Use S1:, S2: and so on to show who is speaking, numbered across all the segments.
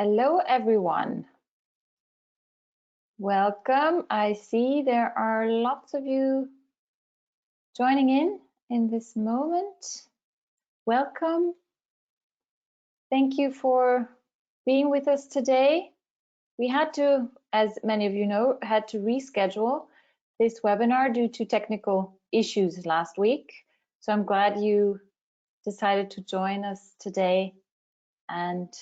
S1: Hello, everyone. Welcome. I see there are lots of you joining in this moment. Welcome. Thank you for being with us today. We had to, as many of you know, had to reschedule this webinar due to technical issues last week. So I'm glad you decided to join us today. And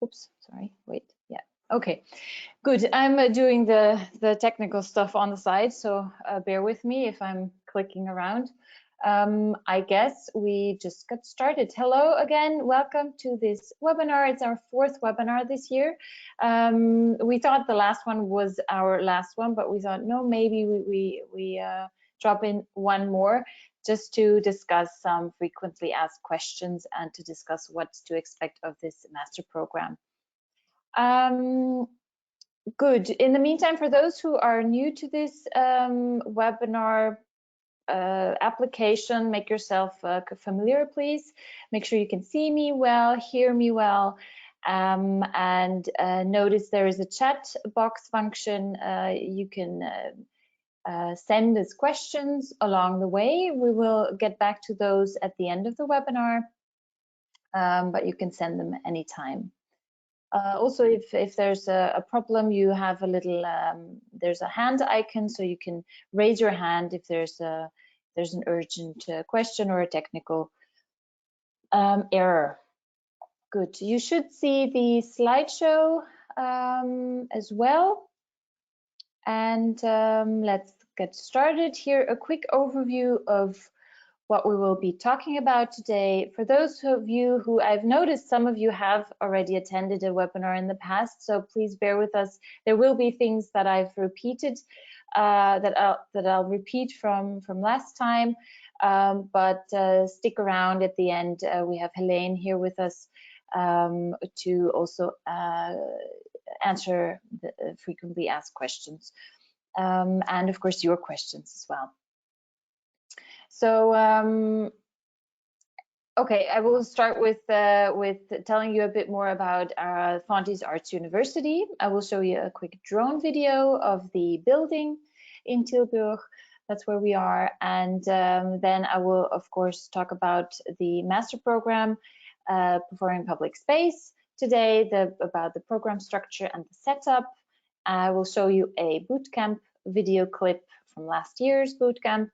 S1: oops, sorry, wait, yeah, okay, good. I'm doing the technical stuff on the side, so bear with me if I'm clicking around. I guess we just got started. Hello again, welcome to this webinar. It's our 4th webinar this year. We thought the last one was our last one, but we thought, no, maybe we drop in one more just to discuss some frequently asked questions and to discuss what to expect of this master program. Good. In the meantime, for those who are new to this webinar application, make yourself familiar, please. Make sure you can see me well, hear me well, and notice there is a chat box function. You can send us questions along the way. We will get back to those at the end of the webinar, but you can send them anytime. Also, if there's a problem, you have a little, there's a hand icon, so you can raise your hand if there's an urgent question or a technical error. Good. You should see the slideshow as well. And let's get started here. A quick overview of what we will be talking about today. For those of you who I've noticed, some of you have already attended a webinar in the past, so please bear with us. There will be things that I've repeated, that I'll repeat from last time, but stick around at the end. We have Helene here with us to also answer the frequently asked questions, and of course your questions as well. So, okay, I will start with telling you a bit more about Fontys Arts University. I will show you a quick drone video of the building in Tilburg. That's where we are. And then I will, of course, talk about the master program, Performing Public Space today, about the program structure and the setup. I will show you a bootcamp video clip from last year's bootcamp.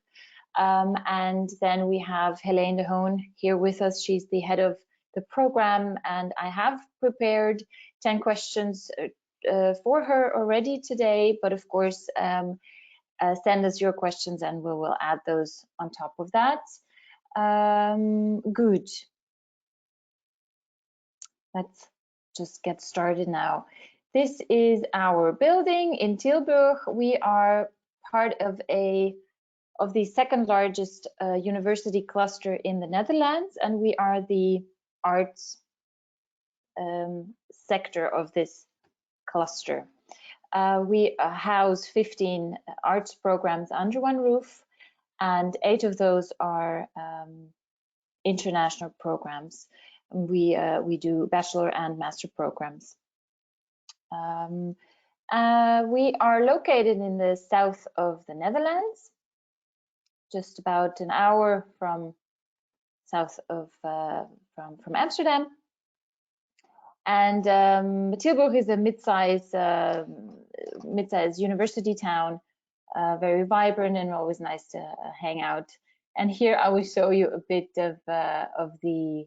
S1: And then we have Helene de Hoon here with us. She's the head of the program, and I have prepared 10 questions for her already today, but of course, send us your questions and we will add those on top of that. Good. Let's just get started now. This is our building in Tilburg. We are part of the second largest university cluster in the Netherlands, and we are the arts sector of this cluster. We house 15 arts programs under one roof, and 8 of those are international programs. We do bachelor and master programs. We are located in the south of the Netherlands, just about an hour from south of from Amsterdam, and Tilburg is a mid-size university town, very vibrant and always nice to hang out. And here I will show you a bit of the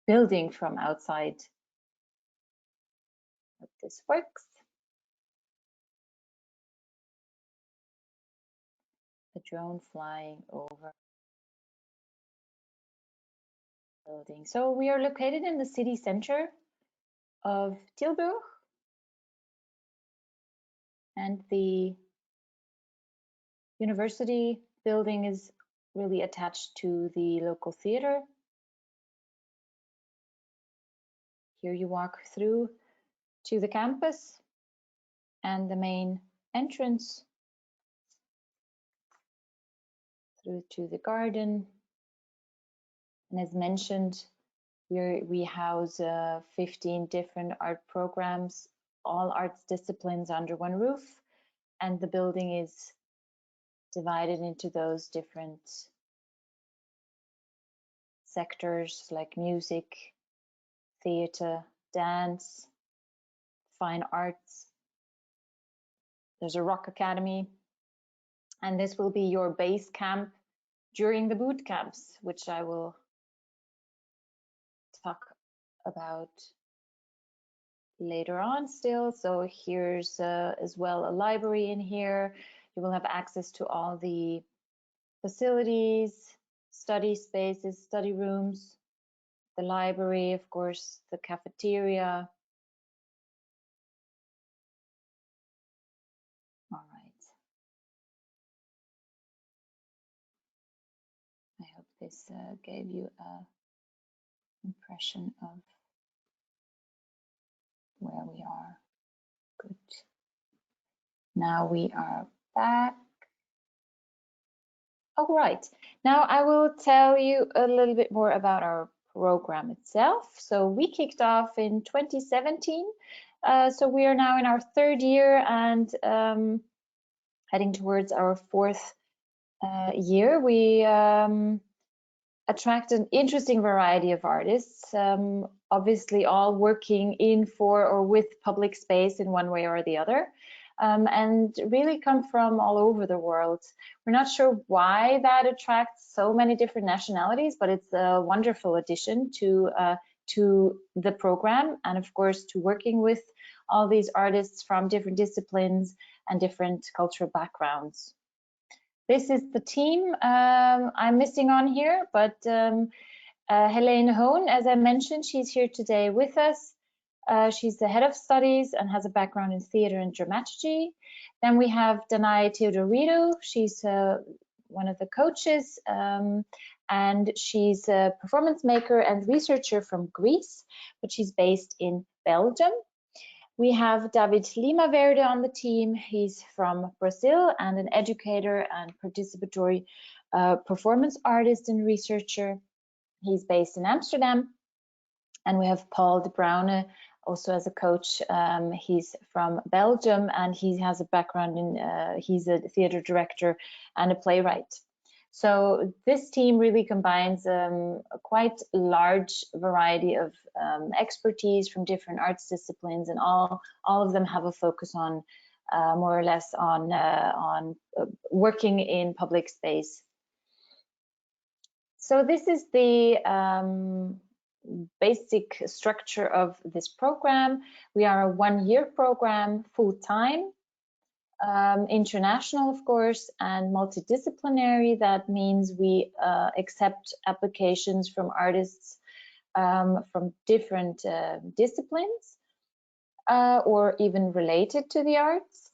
S1: building from outside. Hope this works. The drone flying over the building. So we are located in the city center of Tilburg, and the university building is really attached to the local theater. Here you walk through to the campus and the main entrance, through to the garden, And as mentioned, we house 15 different art programs, all arts disciplines under one roof, and the building is divided into those different sectors like music, theatre, dance, fine arts. There's a rock academy, and this will be your base camp during the boot camps, which I will talk about later on still. So here's as well a library in here. You will have access to all the facilities, study spaces, study rooms, the library, of course, the cafeteria. All right. I hope this gave you an impression of where we are. Good. Now we are back. All right. Now I will tell you a little bit more about our program itself. So we kicked off in 2017. So we are now in our third year and heading towards our fourth year. We attract an interesting variety of artists, obviously all working in, for, or with public space in one way or the other, and really come from all over the world. We're not sure why that attracts so many different nationalities, but it's a wonderful addition to the program, and of course to working with all these artists from different disciplines and different cultural backgrounds. This is the team I'm missing on here, but Helene Hohn, as I mentioned, she's here today with us. She's the head of studies and has a background in theater and dramaturgy. Then we have Danai Teodoridou. She's one of the coaches, and she's a performance maker and researcher from Greece, but she's based in Belgium. We have David Limaverde on the team. He's from Brazil and an educator and participatory performance artist and researcher. He's based in Amsterdam. And we have Paul de Bruyne also as a coach. He's from Belgium and he has a background in, he's a theater director and a playwright. So this team really combines a quite large variety of expertise from different arts disciplines, and all of them have a focus on more or less on working in public space. So this is the basic structure of this program. We are a one-year program, full-time. International, of course, and multidisciplinary. That means we accept applications from artists from different disciplines or even related to the arts.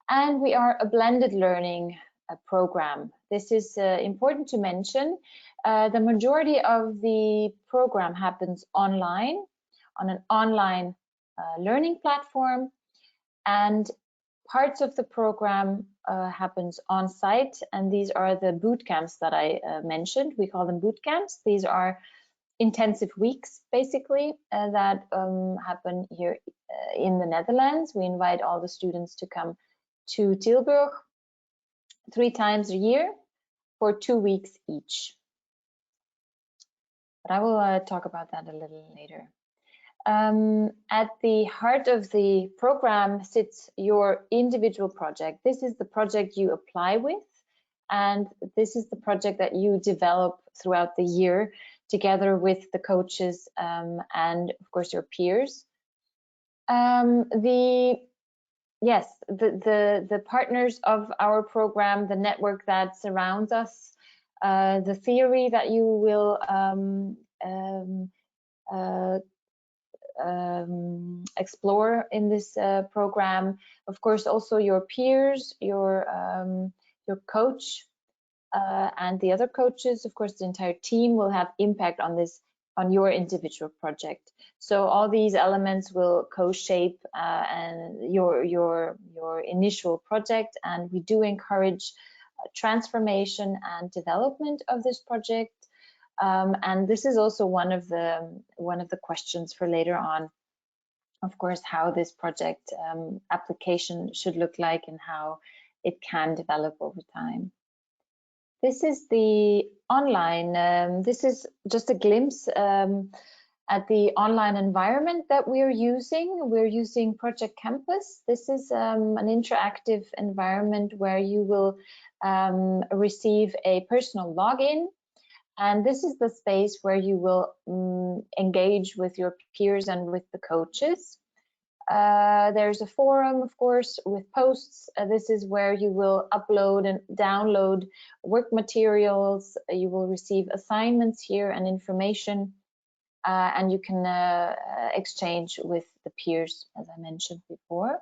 S1: And we are a blended learning program. This is important to mention. The majority of the program happens online, on an online learning platform, and parts of the program happens on site, and these are the boot camps that I mentioned. We call them boot camps. These are intensive weeks, basically, that happen here in the Netherlands. We invite all the students to come to Tilburg 3 times a year for 2 weeks each. But I will talk about that a little later. At the heart of the program sits your individual project. This is the project you apply with, and this is the project that you develop throughout the year together with the coaches and of course your peers. The partners of our program, the network that surrounds us, the theory that you will explore in this program, of course also your peers, your coach and the other coaches, of course the entire team will have impact on this, on your individual project. So all these elements will co-shape and your initial project, and we do encourage transformation and development of this project. And this is also one of the questions for later on, of course, how this project application should look like and how it can develop over time. This is the online, this is just a glimpse at the online environment that we're using. We're using Project Campus. This is an interactive environment where you will receive a personal login. And this is the space where you will engage with your peers and with the coaches. There's a forum, of course, with posts. This is where you will upload and download work materials. You will receive assignments here and information, and you can exchange with the peers, as I mentioned before.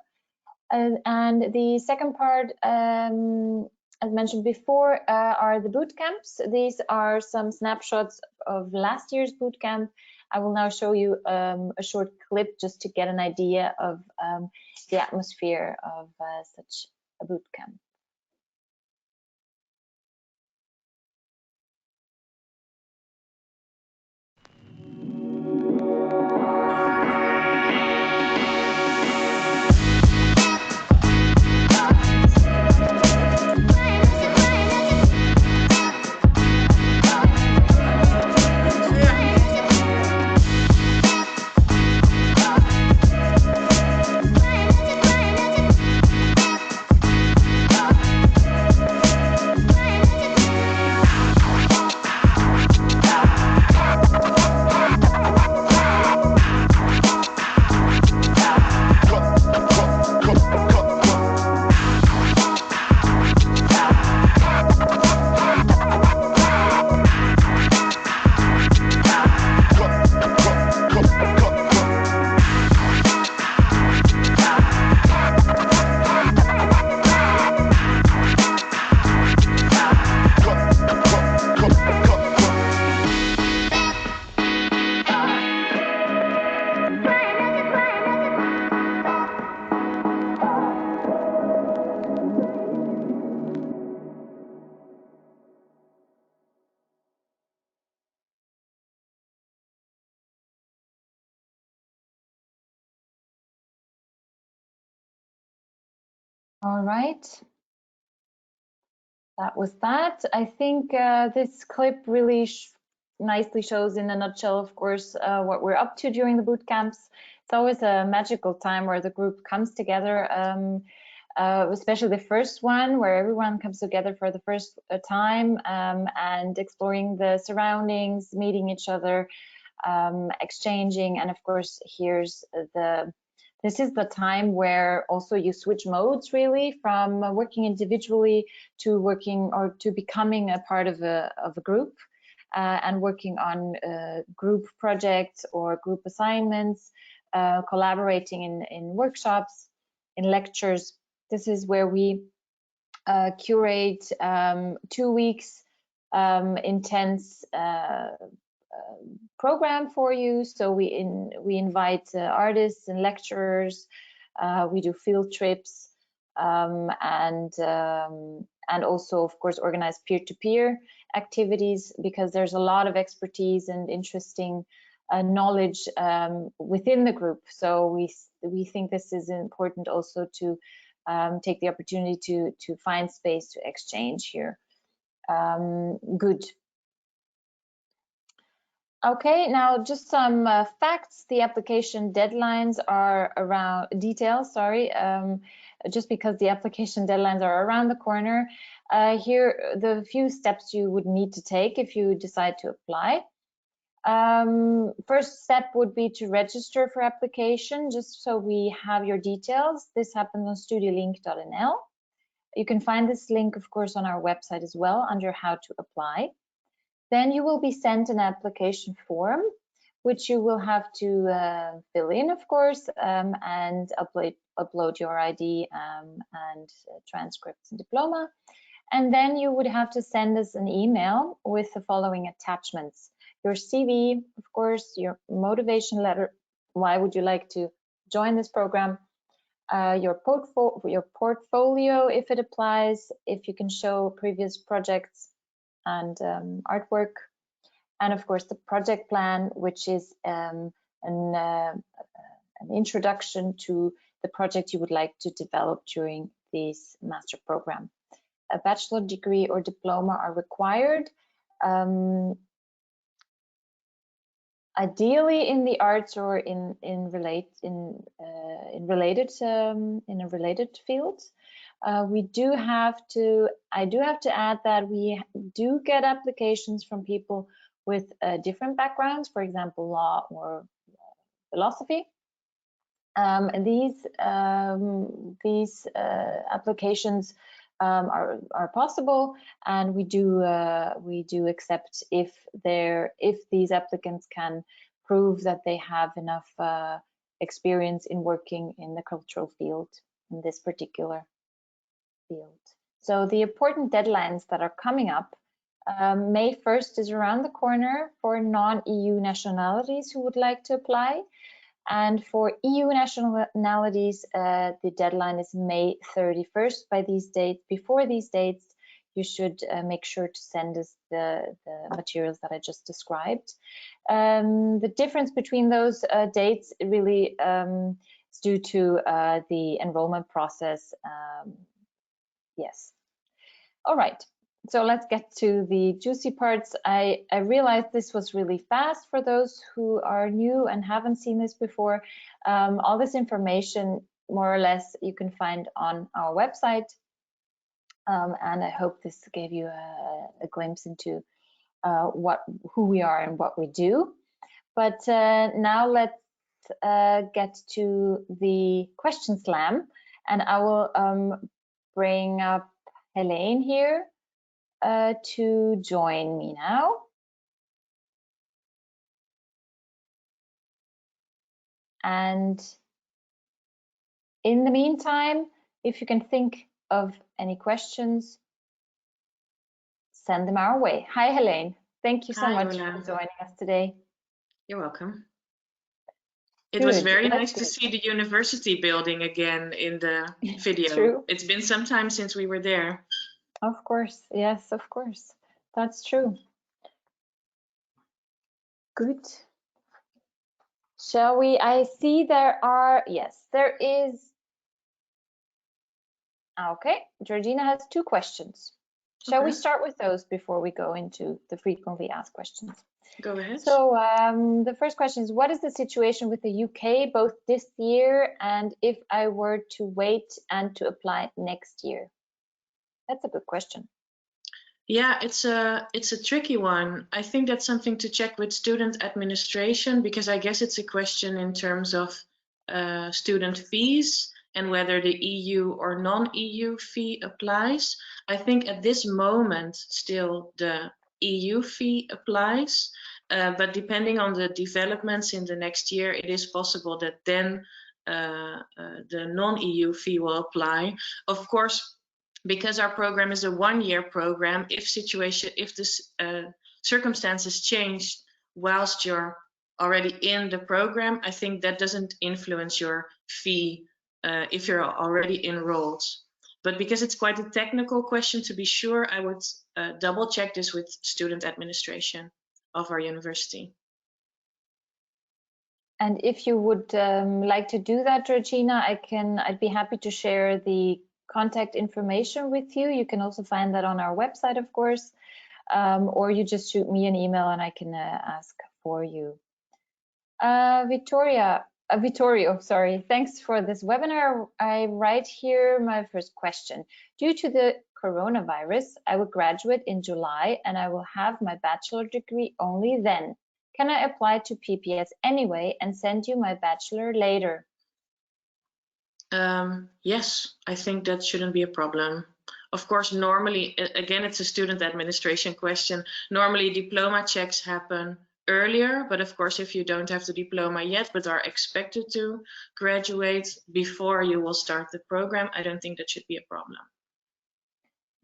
S1: And the second part, as mentioned before, are the boot camps. These are some snapshots of last year's boot camp. I will now show you a short clip just to get an idea of the atmosphere of such a boot camp. All right. That was that. I think this clip really nicely shows in a nutshell, of course, what we're up to during the boot camps. It's always a magical time where the group comes together, especially the first one, where everyone comes together for the first time and exploring the surroundings, meeting each other, exchanging, and of course, this is the time where also you switch modes really from working individually to working or to becoming a part of a group and working on group projects or group assignments, collaborating in workshops, in lectures. This is where we curate 2 weeks intense program for you. So we invite artists and lecturers. We do field trips and also, of course, organize peer-to-peer activities, because there's a lot of expertise and interesting knowledge within the group. So we think this is important also to take the opportunity to find space to exchange here. Good. Okay, now just some facts. The application deadlines are around just because the application deadlines are around the corner. Here, the few steps you would need to take if you decide to apply. First step would be to register for application, just so we have your details. This happens on studiolink.nl. You can find this link, of course, on our website as well under how to apply. Then you will be sent an application form, which you will have to fill in, of course, and upload your ID and transcripts and diploma. And then you would have to send us an email with the following attachments: your CV, of course, your motivation letter, why would you like to join this program, your portfolio, if it applies, if you can show previous projects and artwork, and of course the project plan, which is an introduction to the project you would like to develop during this master program. A bachelor degree or diploma are required, ideally in the arts or in a related field. I do have to add that we do get applications from people with different backgrounds, for example, law or philosophy. And these applications are possible, and we do accept if these applicants can prove that they have enough experience in working in the cultural field, in this particular field. So the important deadlines that are coming up, May 1st is around the corner for non-EU nationalities who would like to apply. And for EU nationalities, the deadline is May 31st. By these dates, before these dates, you should make sure to send us the materials that I just described. The difference between those dates really is due to the enrollment process. Yes. All right. So let's get to the juicy parts. I realized this was really fast for those who are new and haven't seen this before. All this information, more or less, you can find on our website. And I hope this gave you a glimpse into who we are and what we do. But now let's get to the question slam. And I will bring up Helene here to join me now. And in the meantime, if you can think of any questions, send them our way. Hi, Helene. Thank you so much for joining us today.
S2: You're welcome. It was very nice to see the university building again in the video.
S1: True.
S2: It's been some time since we were there.
S1: Of course. Yes, of course. That's true. Good. Shall we? I see there are, yes, there is. Okay, Georgina has 2 questions. Shall we start with those before we go into the frequently asked questions?
S2: Go ahead.
S1: So the first question is, what is the situation with the UK both this year and if I were to wait and to apply next year? That's a good question.
S2: Yeah, it's a tricky one. I think that's something to check with student administration, because I guess it's a question in terms of student fees and whether the EU or non-EU fee applies. I think at this moment still the EU fee applies, but depending on the developments in the next year, it is possible that then the non-EU fee will apply. Of course, because our program is a 1-year program, if the circumstances change whilst you're already in the program, I think that doesn't influence your fee if you're already enrolled. But because it's quite a technical question, to be sure, I would double check this with student administration of our university.
S1: And if you would like to do that, Georgina, I'd be happy to share the contact information with you. You can also find that on our website, of course, or you just shoot me an email and I can ask for you. Vittorio, sorry, thanks for this webinar. I write here my first question. Due to the coronavirus, I will graduate in July and I will have my bachelor degree only then. Can I apply to PPS anyway and send you my bachelor later?
S2: Yes, I think that shouldn't be a problem. Of course, normally, again, it's a student administration question. Normally, diploma checks happen earlier, but of course, if you don't have the diploma yet, but are expected to graduate before you will start the program, I don't think that should be a problem.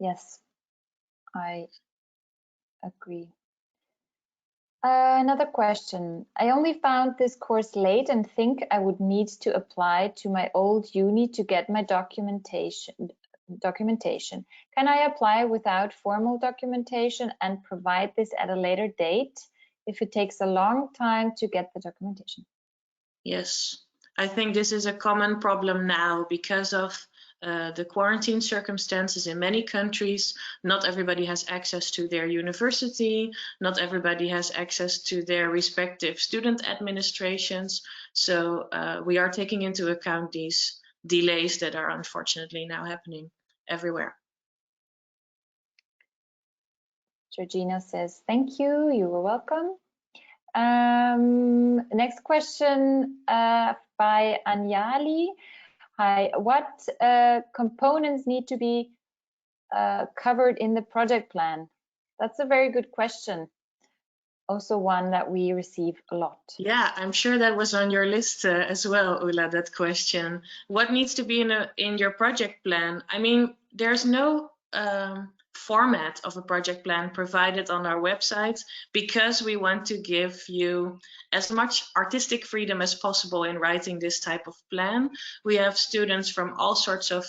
S1: Yes, I agree. Another question. I only found this course late and think I would need to apply to my old uni to get my documentation. Can I apply without formal documentation and provide this at a later date? if it takes a long time to get the documentation.
S2: Yes, I think this is a common problem now because of the quarantine circumstances in many countries. Not everybody has access to their university, not everybody has access to their respective student administrations. So we are taking into account these delays that are unfortunately now happening everywhere.
S1: Georgina says, thank you, you were welcome. Next question by Anjali. Hi, what components need to be covered in the project plan? That's a very good question. Also one that we receive a lot.
S2: Yeah, I'm sure that was on your list as well, Ulla, that question. What needs to be in your project plan? I mean, there's no format of a project plan provided on our website because we want to give you as much artistic freedom as possible in writing this type of plan. We have students from all sorts of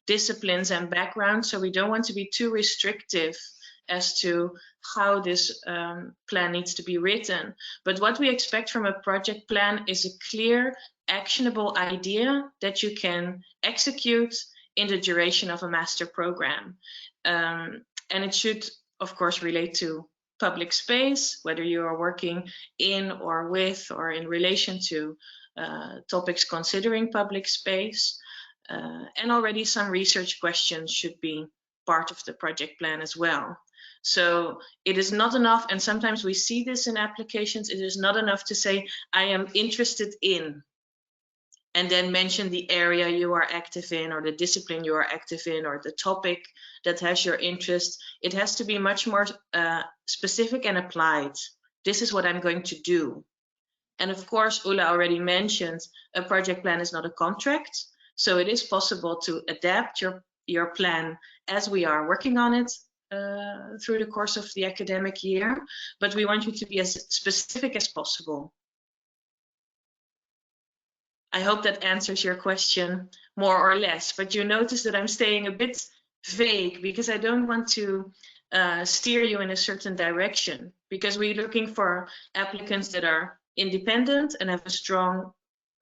S2: disciplines and backgrounds, so we don't want to be too restrictive as to how this plan needs to be written. But what we expect from a project plan is a clear, actionable idea that you can execute in the duration of a master program. And it should, of course, relate to public space, whether you are working in or with or in relation to topics considering public space. And already some research questions should be part of the project plan as well. So it is not enough, and sometimes we see this in applications, it is not enough to say, I am interested in, and then mention the area you are active in, or the discipline you are active in, or the topic that has your interest. It has to be much more specific and applied. This is what I'm going to do. And of course, Ulla already mentioned, a project plan is not a contract. So it is possible to adapt your plan as we are working on it through the course of the academic year, but we want you to be as specific as possible. I hope that answers your question more or less, but you notice that I'm staying a bit vague because I don't want to steer you in a certain direction, because we're looking for applicants that are independent and have a strong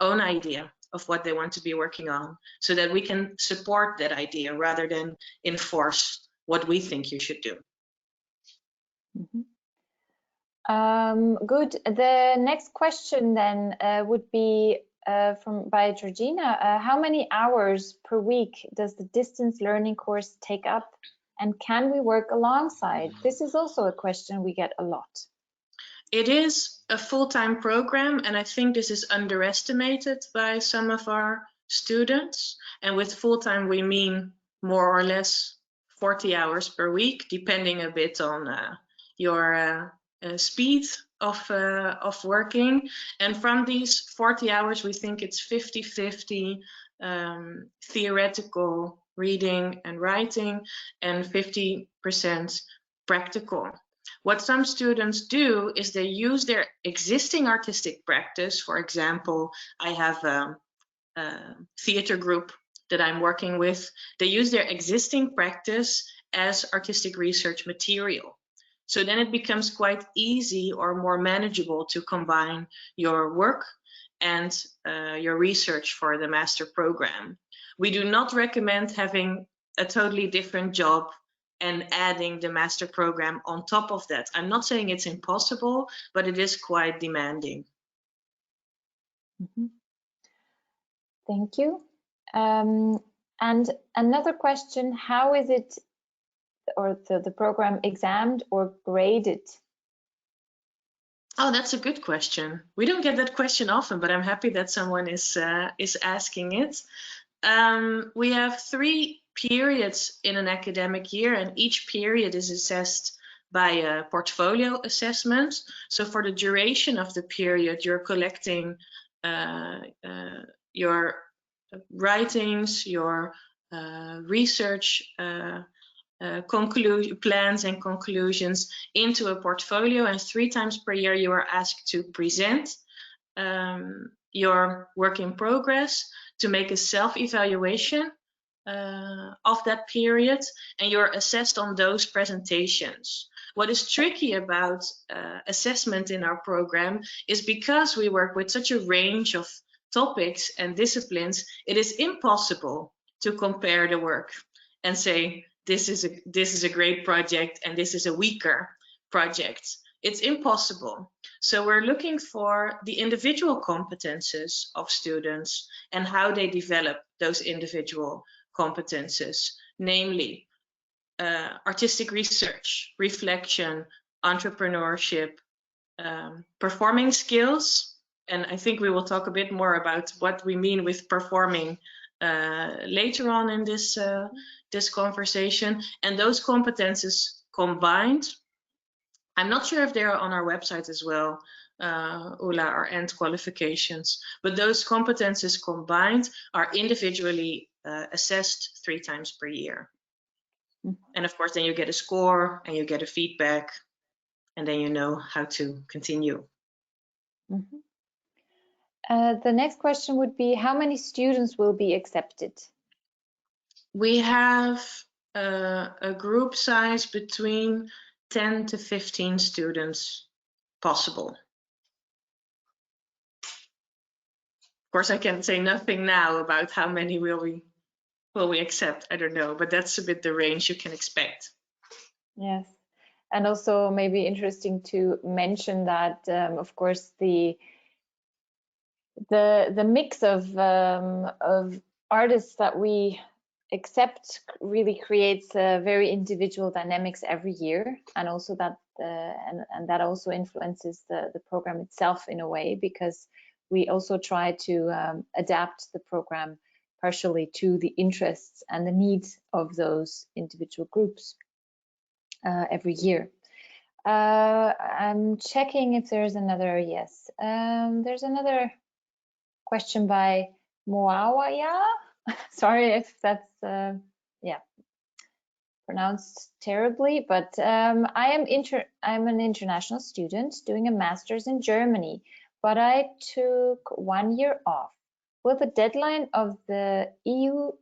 S2: own idea of what they want to be working on, so that we can support that idea rather than enforce what we think you should do.
S1: Good. The next question then would be by Georgina. How many hours per week does the distance learning course take up, and can we work alongside? This is also a question we get a lot.
S2: It is a full-time program, and I think this is underestimated by some of our students. And with full-time, we mean more or less 40 hours per week, depending a bit on your speed of working. And from these 40 hours, we think it's 50-50 theoretical reading and writing, and 50% practical. What some students do is they use their existing artistic practice. For example, I have a theater group that I'm working with. They use their existing practice as artistic research material. So then it becomes quite easy or more manageable to combine your work and your research for the master program. We do not recommend having a totally different job and adding the master program on top of that. I'm not saying it's impossible, but it is quite demanding.
S1: Thank you. And another question, how is it, or the program examined or graded?
S2: Oh, that's a good question. We don't get that question often, but I'm happy that someone is asking it. We have 3 periods in an academic year, and each period is assessed by a portfolio assessment. So for the duration of the period, you're collecting your writings, your research plans and conclusions into a portfolio, and 3 times per year you are asked to present your work in progress, to make a self-evaluation of that period, and you're assessed on those presentations. What is tricky about assessment in our program is because we work with such a range of topics and disciplines, it is impossible to compare the work and say, this is a great project and this is a weaker project. It's impossible. So we're looking for the individual competences of students and how they develop those individual competences, namely artistic research, reflection, entrepreneurship, performing skills. And I think we will talk a bit more about what we mean with performing later on in this conversation. And those competences combined, I'm not sure if they are on our website as well, Ulla, our end qualifications, but those competences combined are individually assessed 3 times per year. And of course, then you get a score and you get a feedback, and then you know how to continue.
S1: Mm-hmm. The next question would be, how many students will be accepted?
S2: We have a group size between 10 to 15 students possible. Of course, I can say nothing now about how many will we accept. I don't know, but that's a bit the range you can expect.
S1: Yes, and also maybe interesting to mention that, of course, the mix of artists that we accept really creates very individual dynamics every year, and also that and that also influences the program itself in a way, because we also try to adapt the program partially to the interests and the needs of those individual groups every year. I'm checking if there's another. Yes, there's another question by Moawaya. Sorry if that's pronounced terribly, but I'm an international student doing a master's in Germany, but I took 1 year off. Will the deadline of the EU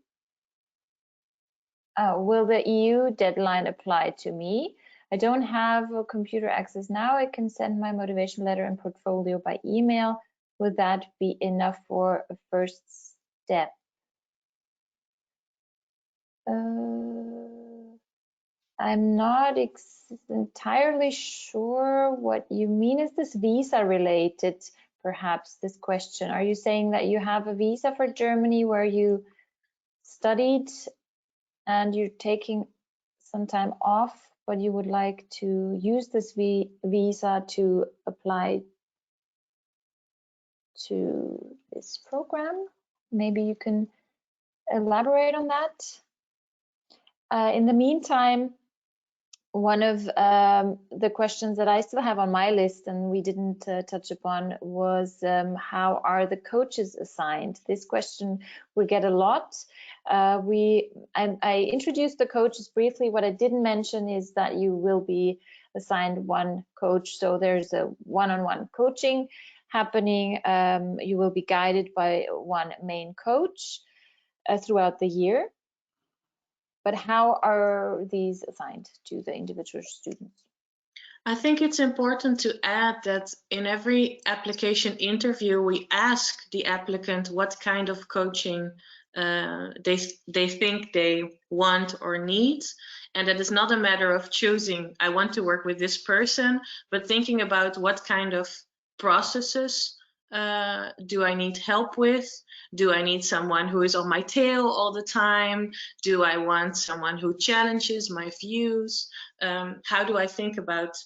S1: deadline apply to me? I don't have a computer access now. I can send my motivation letter and portfolio by email. Would that be enough for a first step? I'm not entirely sure what you mean. Is this visa related, perhaps, this question? Are you saying that you have a visa for Germany where you studied and you're taking some time off, but you would like to use this visa to apply to this program? Maybe you can elaborate on that. In the meantime, one of the questions that I still have on my list and we didn't touch upon was how are the coaches assigned? This question we get a lot. I introduced the coaches briefly. What I didn't mention is that you will be assigned one coach. So there's a one-on-one coaching happening. You will be guided by one main coach throughout the year. But how are these assigned to the individual students?
S2: I think it's important to add that in every application interview, we ask the applicant what kind of coaching they think they want or need. And that is not a matter of choosing, I want to work with this person, but thinking about what kind of processes do I need help with? Do I need someone who is on my tail all the time? Do I want someone who challenges my views? How do I think about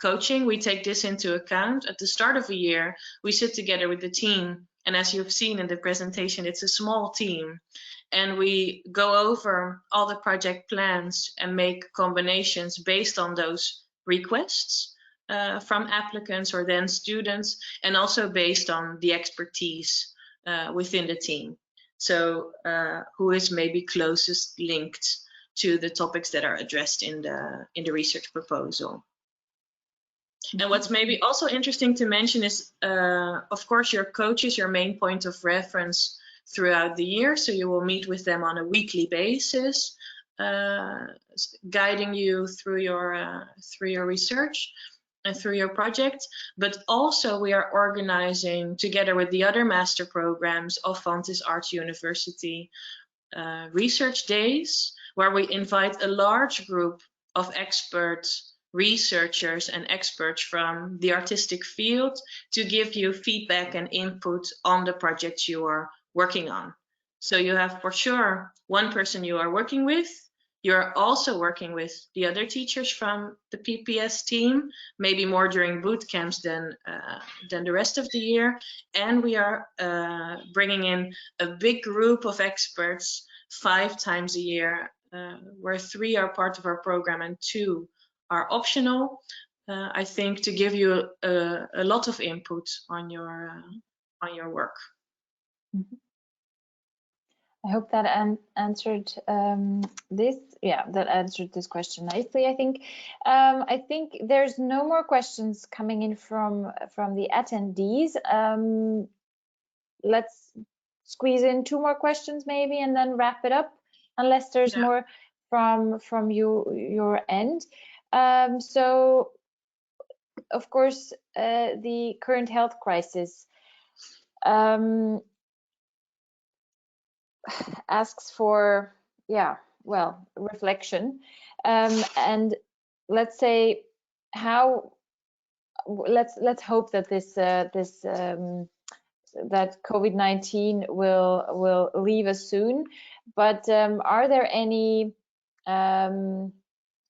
S2: coaching? We take this into account. At the start of a year, we sit together with the team. And as you've seen in the presentation, it's a small team. And we go over all the project plans and make combinations based on those requests from applicants or then students, and also based on the expertise within the team. So who is maybe closest linked to the topics that are addressed in the research proposal. And what's maybe also interesting to mention is, of course, your coach is your main point of reference throughout the year. So you will meet with them on a weekly basis. guiding you through your research and through your project. But also we are organizing, together with the other master programs of Fontys Arts University, research days, where we invite a large group of experts, researchers and experts from the artistic field to give you feedback and input on the projects you are working on. So you have for sure one person you are working with. You're also working with the other teachers from the PPS team, maybe more during boot camps than the rest of the year. And we are bringing in a big group of experts 5 times a year, where 3 are part of our program and 2 are optional, I think, to give you a lot of input on your work.
S1: Mm-hmm. I hope that answered this. Yeah, that answered this question nicely. I think there's no more questions coming in from the attendees. Let's squeeze in 2 more questions maybe, and then wrap it up, unless there's more from your end. So, of course, the current health crisis asks for, reflection, and let's say let's hope that that COVID-19 will leave us soon. But are there any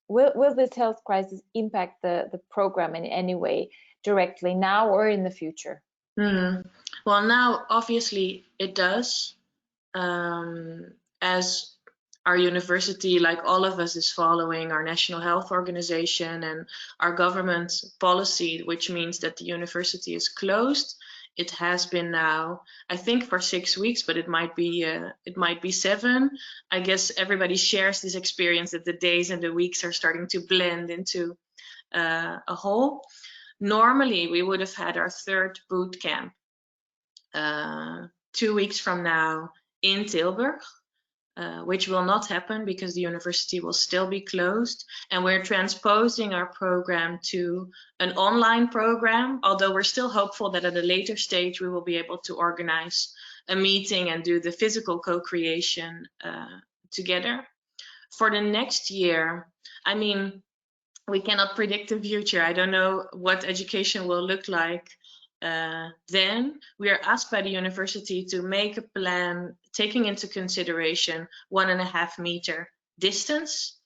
S1: will this health crisis impact the program in any way, directly now or in the future?
S2: Well, now obviously it does. As our university, like all of us, is following our National Health Organization and our government policy, which means that the university is closed. It has been now, I think, for 6 weeks, but it might be 7. I guess everybody shares this experience that the days and the weeks are starting to blend into a whole. Normally, we would have had our 3rd boot camp 2 weeks from now in Tilburg, which will not happen because the university will still be closed, and we're transposing our program to an online program, although we're still hopeful that at a later stage we will be able to organize a meeting and do the physical co-creation together. For the next year, I mean, we cannot predict the future. I don't know what education will look like then. We are asked by the university to make a plan taking into consideration 1.5 meter distance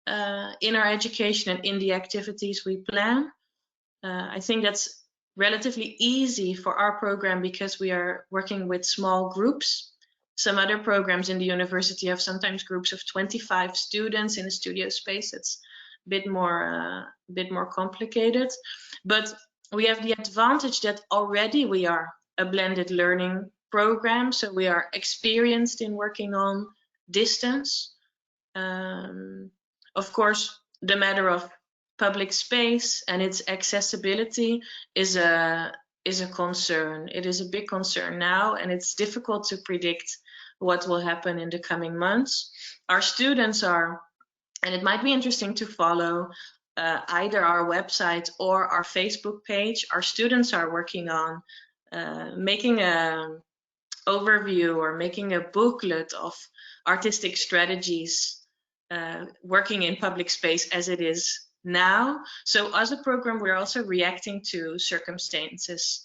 S2: in our education and in the activities we plan. I think that's relatively easy for our program because we are working with small groups. Some other programs in the university have sometimes groups of 25 students in a studio space. It's a bit more complicated, but we have the advantage that already we are a blended learning program, so we are experienced in working on distance. Of course, the matter of public space and its accessibility is a concern. It is a big concern now, and it's difficult to predict what will happen in the coming months. Our students are, and it might be interesting to follow either our website or our Facebook page. Our students are working on making an overview or making a booklet of artistic strategies working in public space as it is now. So as a program, we're also reacting to circumstances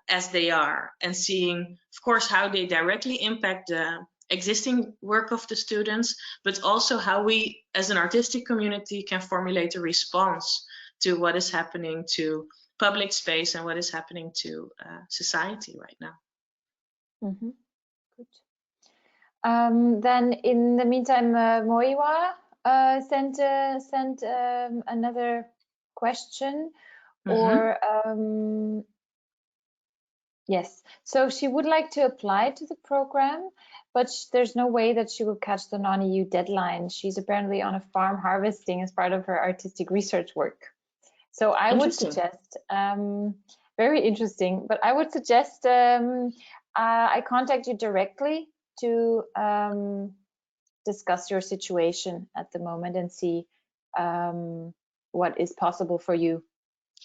S2: as they are and seeing, of course, how they directly impact the existing work of the students, but also how we as an artistic community can formulate a response to what is happening to public space and what is happening to society right now.
S1: Mm-hmm. Good. Then in the meantime, Moiwa sent another question. Or yes, so she would like to apply to the program, but there's no way that she will catch the non-EU deadline. She's apparently on a farm harvesting as part of her artistic research work. So I would suggest, very interesting, but I would suggest I contact you directly to discuss your situation at the moment and see what is possible for you.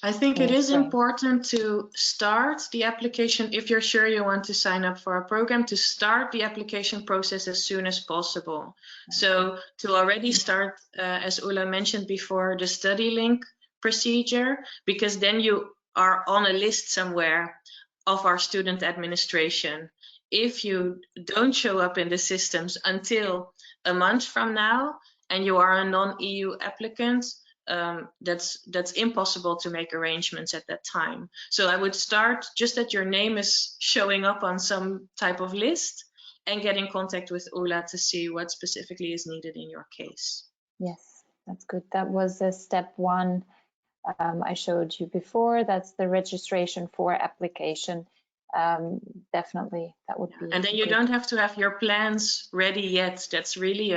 S2: I think it is important to start the application, if you're sure you want to sign up for a program, to start the application process as soon as possible. So to already start, as Ulla mentioned before, the study link procedure, because then you are on a list somewhere of our student administration. If you don't show up in the systems until a month from now and you are a non-EU applicant, that's impossible to make arrangements at that time. So I would start just that your name is showing up on some type of list and get in contact with Ulla to see what specifically is needed in your case.
S1: Yes, that's good. That was step 1 I showed you before. That's the registration for application. Definitely, that would be.
S2: And then you don't have to have your plans ready yet. That's really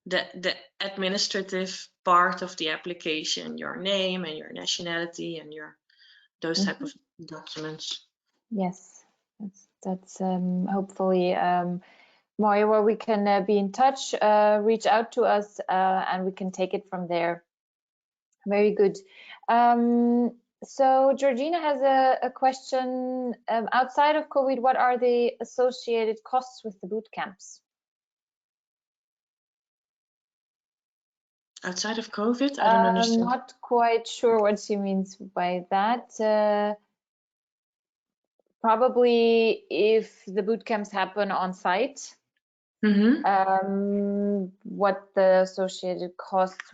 S2: the administrative part of the application, your name and your nationality and those type of documents.
S1: Yes, that's hopefully more where we can be in touch, reach out to us, and we can take it from there. Very good. So Georgina has a question. Outside of COVID, what are the associated costs with the boot camps?
S2: Outside of COVID? I don't understand.
S1: I'm not quite sure what she means by that. Probably if the boot camps happen on site, what the associated costs.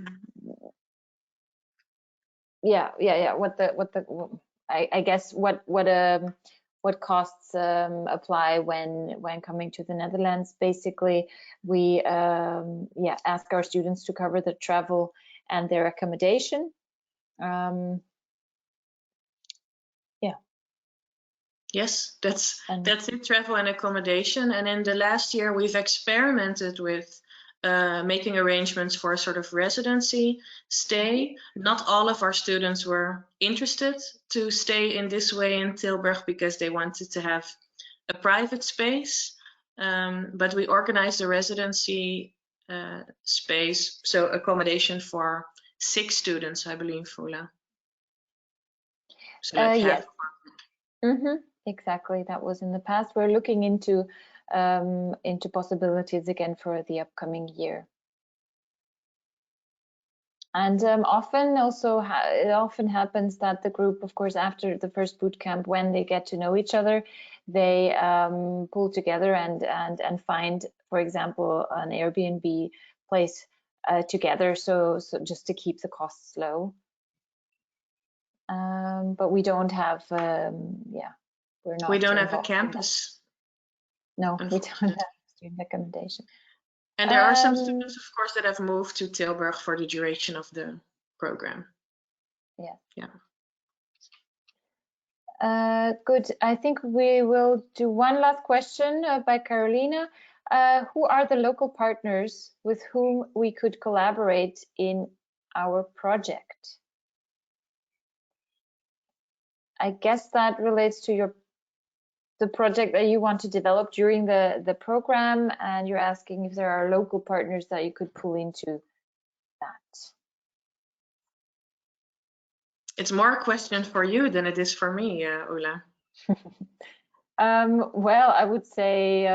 S1: Yeah. I guess what costs apply when coming to the Netherlands. Basically, we ask our students to cover the travel and their accommodation.
S2: Yes, that's it, travel and accommodation. And in the last year, we've experimented with making arrangements for a sort of residency stay. Not all of our students were interested to stay in this way in Tilburg because they wanted to have a private space. But we organized a residency space, so accommodation for 6 students, I believe, Ulla. So like
S1: yes. Exactly, that was in the past. We're looking into possibilities again for the upcoming year. And often also it often happens that the group, of course, after the first boot camp, when they get to know each other, they pull together and find, for example, an Airbnb place together, so just to keep the costs low. But we don't have
S2: we don't have a campus.
S1: No, we don't have student accommodation.
S2: And there are some students, of course, that have moved to Tilburg for the duration of the program.
S1: Yeah. Good. I think we will do one last question by Carolina. Who are the local partners with whom we could collaborate in our project? I guess that relates to the project that you want to develop during the program, and you're asking if there are local partners that you could pull into that.
S2: It's more a question for you than it is for me, Ulla.
S1: Well, I would say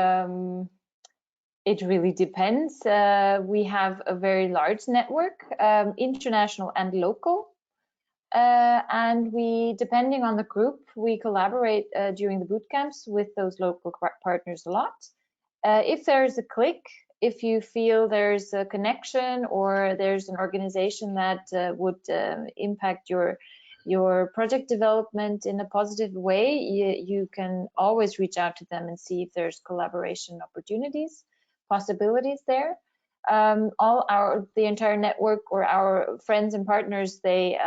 S1: it really depends. We have a very large network, international and local. And we, depending on the group, we collaborate during the boot camps with those local partners a lot. If there's a click, if you feel there's a connection or there's an organization that would impact your project development in a positive way, you can always reach out to them and see if there's collaboration opportunities, possibilities there. The entire network or our friends and partners, they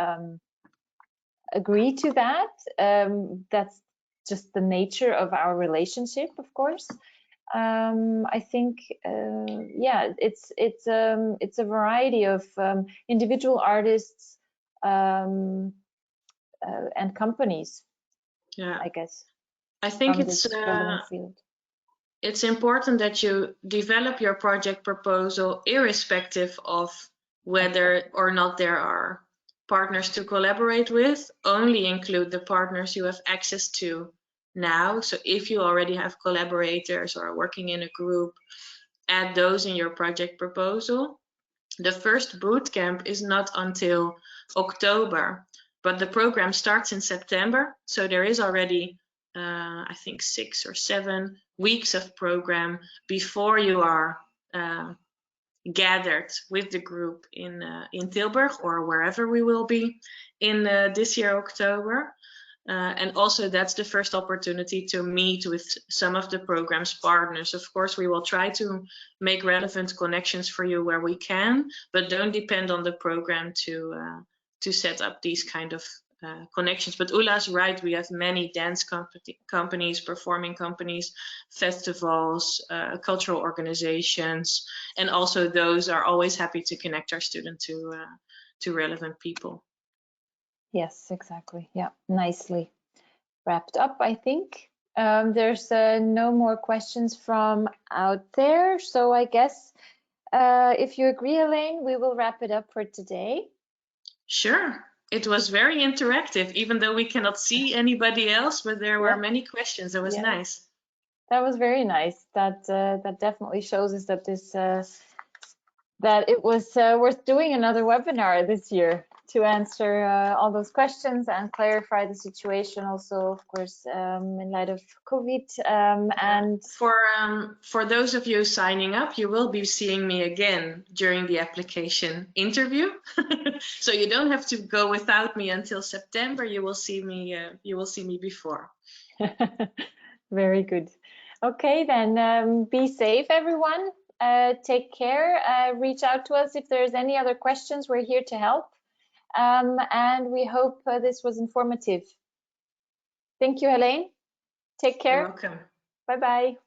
S1: agree to that. That's just the nature of our relationship, of course. I think, it's a variety of individual artists and companies. I guess.
S2: I think it's it's important that you develop your project proposal irrespective of whether or not there are partners to collaborate with. Only include the partners you have access to now. So if you already have collaborators or are working in a group, add those in your project proposal. The first bootcamp is not until October, but the program starts in September. So there is already, I think, 6 or 7 weeks of program before you are gathered with the group in Tilburg or wherever we will be in this year, October. And also that's the first opportunity to meet with some of the program's partners. Of course, we will try to make relevant connections for you where we can, but don't depend on the program to set up these kind of connections. But Ulla's right, we have many dance companies, performing companies, festivals, cultural organizations, and also those are always happy to connect our student to relevant people.
S1: Yes, exactly. Yeah, nicely wrapped up, I think. There's no more questions from out there. So I guess if you agree, Elaine, we will wrap it up for today.
S2: Sure. It was very interactive, even though we cannot see anybody else, but there were many questions. It was nice.
S1: That was very nice. That definitely shows us that this that it was worth doing another webinar this year to answer all those questions and clarify the situation also, of course, in light of COVID. And
S2: for those of you signing up, you will be seeing me again during the application interview. So you don't have to go without me until September. You will see me before.
S1: Very good. Okay, then be safe, everyone. Take care. Reach out to us if there's any other questions. We're here to help. And we hope this was informative. Thank you, Helene. Take care.
S2: You're welcome.
S1: Bye-bye.